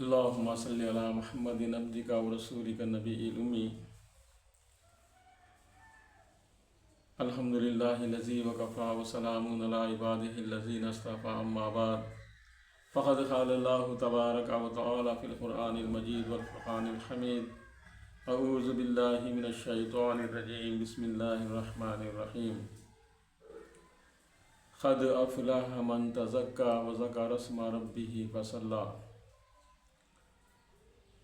اللهم صل على محمد عبدك ورسولك النبي الأمي الحمد لله الذي وكفى وسلام على عباده الذين اصطفى أما بعد فقد قال الله تبارك وتعالى في القرآن المجيد والفرقان الحميد أعوذ بالله من الشيطان الرجيم بسم الله الرحمن الرحيم قد أفلح من تزكى وذكر اسم ربه فصلى۔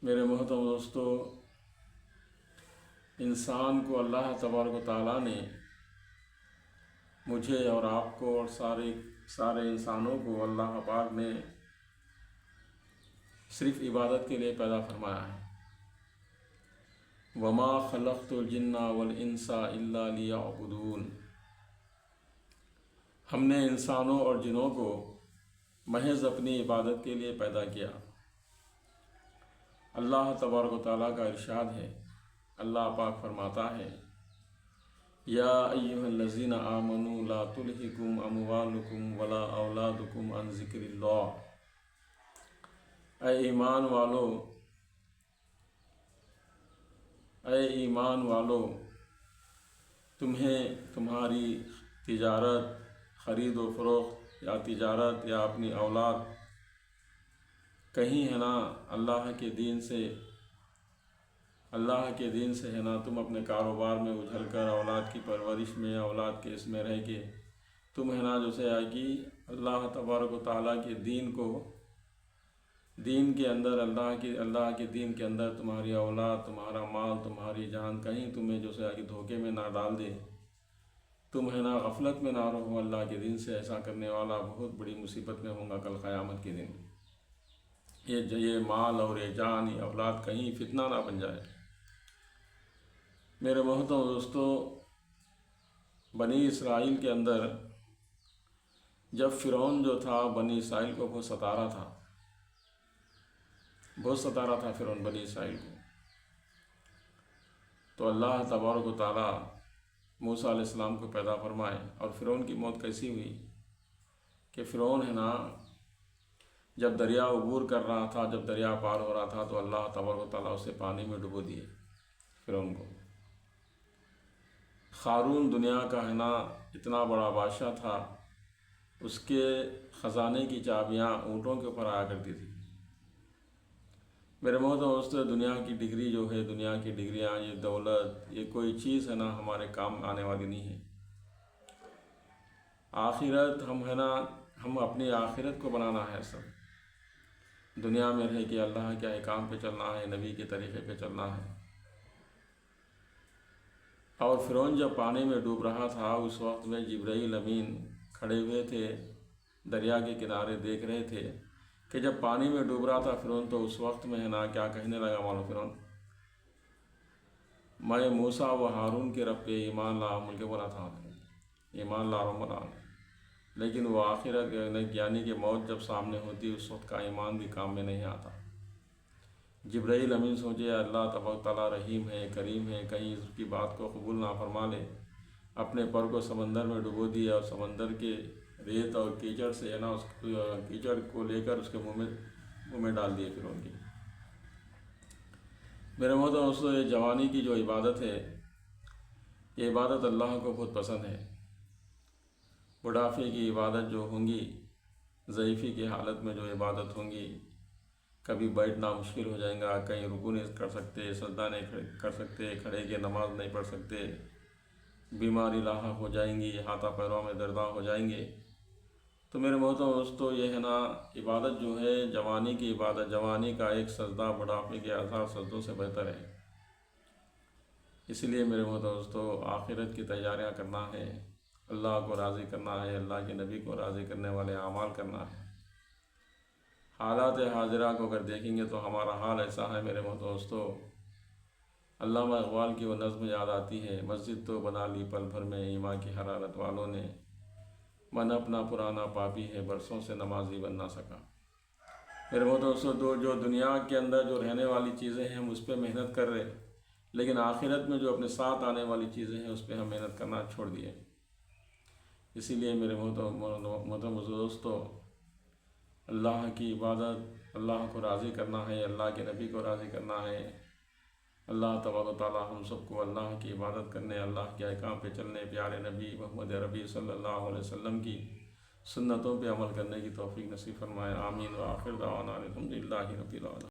میرے محترم دوستو، انسان کو اللہ تبارک و تعالیٰ نے، مجھے اور آپ کو اور سارے انسانوں کو اللہ پاک نے صرف عبادت کے لیے پیدا فرمایا ہے۔ وما خلقت الجن والانس الا لیعبدون۔ ہم نے انسانوں اور جنوں کو محض اپنی عبادت کے لیے پیدا کیا۔ اللہ تبارک و تعالیٰ کا ارشاد ہے، اللہ پاک فرماتا ہے، یا ایھا الذین آمنوا لا تلہکم اموالکم ولا اولادکم عن ذکر اللہ۔ اے ایمان والو، تمہیں تمہاری تجارت، خرید و فروخت یا تجارت یا اپنی اولاد کہیں ہے نا اللہ کے دین سے ہے نا تم اپنے کاروبار میں اجھل کر، اولاد کی پرورش میں، اولاد کے اس میں رہ کے تم ہے نا جو سے آئے گی اللہ تبارک و تعالیٰ کے دین کے اندر، اللہ کے دین کے اندر تمہاری اولاد، تمہارا مال، تمہاری جان کہیں تمہیں جو سے آئے دھوکے میں نہ ڈال دے، تم ہے نا غفلت میں نہ رہو اللہ کے دین سے۔ ایسا کرنے والا بہت بڑی مصیبت میں ہوں گا کل قیامت کے دن۔ یہ مال اور یہ جان، یہ اولاد کہیں فتنہ نہ بن جائے۔ میرے محترم دوستو، بنی اسرائیل کے اندر جب فرعون جو تھا بنی اسرائیل کو بہت ستارا تھا فرعون بنی اسرائیل کو، تو اللہ تبارک و تعالیٰ موسیٰ علیہ السلام کو پیدا فرمائے۔ اور فرعون کی موت کیسی ہوئی کہ فرعون ہے نا جب دریا عبور کر رہا تھا، جب دریا پار ہو رہا تھا تو اللہ تبارک و تعالیٰ اسے پانی میں ڈبو دیے فرعون کو۔ قارون دنیا کا ہے نا اتنا بڑا بادشاہ تھا، اس کے خزانے کی چابیاں اونٹوں کے اوپر آیا کرتی تھی۔ میرے محترم دوستو، دنیا کی ڈگری جو ہے، دنیا کی ڈگریاں، یہ دولت، یہ کوئی چیز ہے نا ہمارے کام آنے والی نہیں ہے۔ آخرت ہم اپنی آخرت کو بنانا ہے سب۔ دنیا میں رہ کے اللہ کے احکام پہ چلنا ہے، نبی کے طریقے پہ چلنا ہے۔ اور فرعون جب پانی میں ڈوب رہا تھا، اس وقت میں جبرائیل امین کھڑے ہوئے تھے دریا کے کنارے، دیکھ رہے تھے کہ جب پانی میں ڈوب رہا تھا فرعون، تو اس وقت میں ہے نا کیا کہنے لگا معلوم فرعون؟ میں موسیٰ و ہارون کے رب پہ ایمان لا مل کے بولا تھا، ایمان لا رہا ہوں، لیکن وہ آخرت یعنی کہ موت جب سامنے ہوتی اس وقت کا ایمان بھی کام میں نہیں آتا۔ جبرائیل امین سوچے اللہ تبارک تعالیٰ رحیم ہے، کریم ہے، کہیں اس کی بات کو قبول نہ فرما لے، اپنے پر کو سمندر میں ڈبو دیا اور سمندر کے ریت اور کیچڑ سے ہے نا اس کیچڑ کو لے کر اس کے منہ میں ڈال دیے فرعون کی۔ میرے محترم دوستو، یہ جوانی کی جو عبادت ہے، یہ عبادت اللہ کو بہت پسند ہے۔ بڑھاپے کی عبادت جو ہوں گی، ضعیفی کی حالت میں جو عبادت ہوں گی، کبھی بیٹھنا مشکل ہو جائے گا، کہیں رکوع نہیں کر سکتے، سجدہ نہیں کر سکتے، کھڑے کے نماز نہیں پڑھ سکتے، بیماری لاحق ہو جائیں گی، ہاتھوں پیروں میں درداں ہو جائیں گے، تو میرے محترم دوستو یہ ہے نا عبادت جو ہے جوانی کی عبادت، جوانی کا ایک سجدہ بڑھاپے کے 1000 سجدوں سے بہتر ہے۔ اس لیے میرے محترم دوستو، آخرت کی تیاریاں کرنا ہے، اللہ کو راضی کرنا ہے، اللہ کے نبی کو راضی کرنے والے اعمال کرنا ہے۔ حالات حاضرہ کو اگر دیکھیں گے تو ہمارا حال ایسا ہے میرے محترم دوستو، علامہ اقبال کی وہ نظم یاد آتی ہے، مسجد تو بنا لی پل بھر میں ایمان کی حرارت والوں نے، من اپنا پرانا پاپی ہے برسوں سے نمازی بن نہ سکا۔ میرے محترم دوستو، جو دنیا کے اندر جو رہنے والی چیزیں ہیں ہم اس پہ محنت کر رہے، لیکن آخرت میں جو اپنے ساتھ آنے والی چیزیں ہیں اس پہ ہم محنت کرنا چھوڑ دیے۔ اسی لیے میرے محترم دوستو، اللہ کی عبادت، اللہ کو راضی کرنا ہے، اللہ کے نبی کو راضی کرنا ہے۔ اللہ تبارک و تعالی ہم سب کو اللہ کی عبادت کرنے، اللہ کے احکام پہ چلنے، پیارے نبی محمد عربی صلی اللہ علیہ وسلم کی سنتوں پہ عمل کرنے کی توفیق نصیب فرمائے۔ آمین۔ وآخر دعوانا الحمدللہ رب العالمین۔